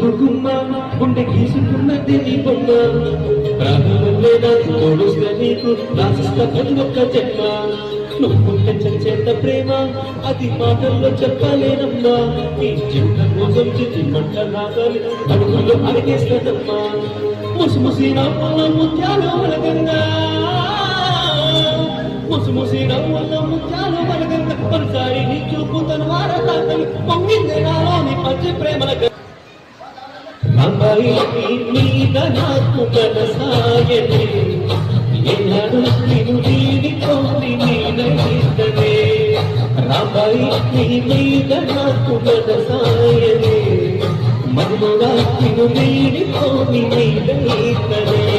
ముద్దు గుమ్మ గుండె గీసుకున్నది నీ బొమ్మ ప్రాణులే నాకు తోడుస్తే నీకు రాసిస్తా ప్రతి ఒక్క జన్మ నువ్వుంటే చచ్చేంత ప్రేమ అది మాటల్లో చెప్పలేనమ్మా నీ జీవితం కోసం చిట్టి మంట రాగాలి అడుగుల్లో అడిగేస్తానమ్మా ముసిముసి నవ్వుల ముత్యాలు వలగంగా ముసిముసి నవ్వుల ముత్యాలు వలగంగా ఒకసారి నీ చూపు తను వారతాకలి పొంగిందే నాలోని పంచ ప్రేమల అమ్మాయి మీద నాకు మనసాయనే ఏనాడు నేను దీనితోని నీనైతనే రాబాయి నీ మీద నాకు మనసాయనే మధురా నేను దీనితోని నీనైతనే